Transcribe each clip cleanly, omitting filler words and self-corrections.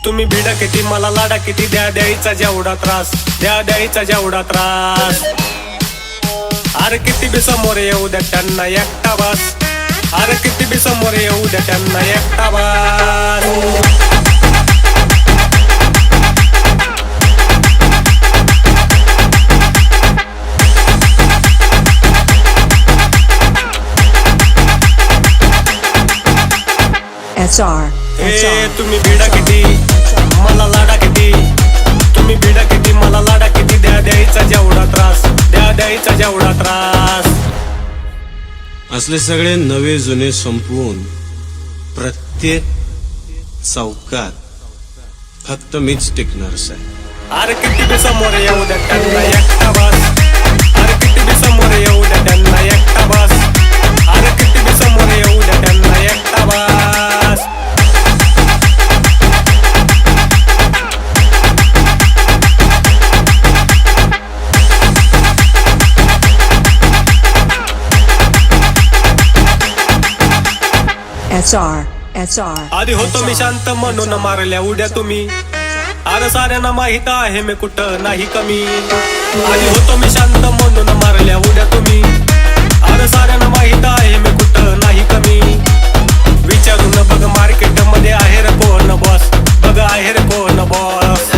तुम्ही भिडा किती मला लाडा किती द्यायचा जेवढा त्रास द्यायचा जेवढा त्रास अरे किती बी समोर येऊ द्या त्यांना एकटा बस अरे किती बी समोर येऊ द्या त्यांना एकटा बस तुम्ही भिडा किती मला लाडा किती तुम्ही भिडा किती मला लाडा किती द्यायचा जेवढा त्रास द्यायचा जेवढा त्रास असले सगळे नवे जुने संपवून प्रत्येक चौकात फक्त मीच टिकणार साहेब अरे किती बी समोर येऊ द्या त्यांना एकटा बस अरे किती बी समोर येऊ द्या त्यांना एकटा बस अरे किती बी समोर येऊ द्या त्यांना एकटा बस आधी होतो मी शांत म्हणून मारल्या उड्या तुम्ही अरे साऱ्यांना माहित आहे मी कुठं नाही कमी आधी होतो मी शांत म्हणून मारल्या उड्या तुम्ही अरे साऱ्यांना माहित आहे मी कुठं नाही कमी विचारून बघ मार्केट मध्ये आहे रे कोण बॉस बघ आहे रे कोण बॉस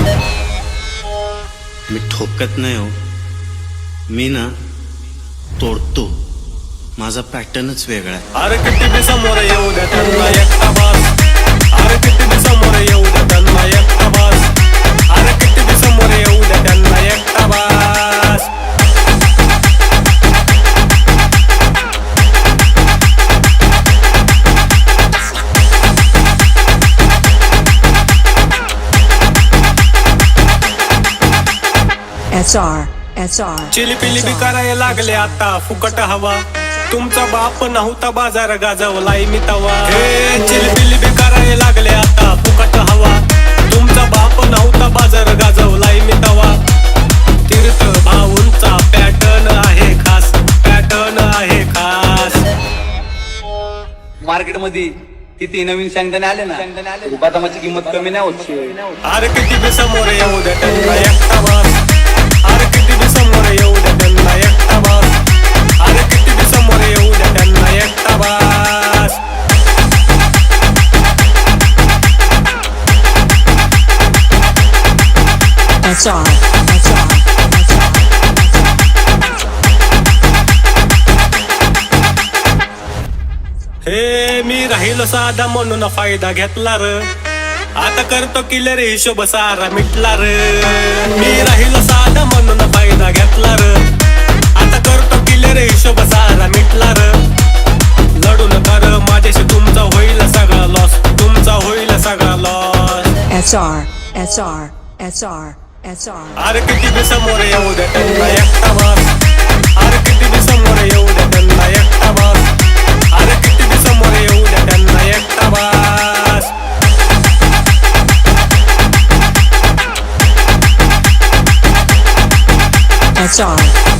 मी ठोकत नाही हो मी ना तोडतो माझा पॅटर्नच वेगळा आहे अरे किती बी समोर येऊ द्या त्यांना एकटा बस अरे किती बी समोर येऊ द्या त्यांना एकटा बस अरे किती बी समोर येऊ द्या त्यांना एकटा बस चिलीपिली बी करायला लागले आता फुकट हवा तुमचा बाप नव्हता बाजार गाजवलाय मी तवा चिलीपिली बी करायला लागले आता फुकट हवा तुमचा बाप नव्हता बाजार गाजवलाय मी तवा तीर्थ भाऊंचा पॅटर्न आहे खास पॅटर्न आहे खास मार्केट मध्ये किती नवीन शेंगदाणे आले ना बदामाची किंमत कमी नाही होत अरे किती बी समोर येऊ द्या त्यांना एकटा बस अरे किती बी समोर येऊ द्या त्यांना एकटा बस अरे किती बी समोर येऊ द्या त्यांना एकटा बस हे मी राहिलो साधा म्हणून फायदा घेतला र आता करतो किलर हिशोब सारा मिटला र मी राहिलो साधा म्हणून फायदा घेतला र आता करतो किलर हिशोब सारा मिटला र लढू नका र माझ्याशी तुमचा होईल सगळा लॉस तुमचा होईल सगळा लॉस अरे किती बी समोर येऊ द्या त्यांना एकटा बस अरे किती बी समोर येऊ द्या त्यांना एकटा बस अरे किती बी समोर येऊ द्या त्यांना एकटा बस SR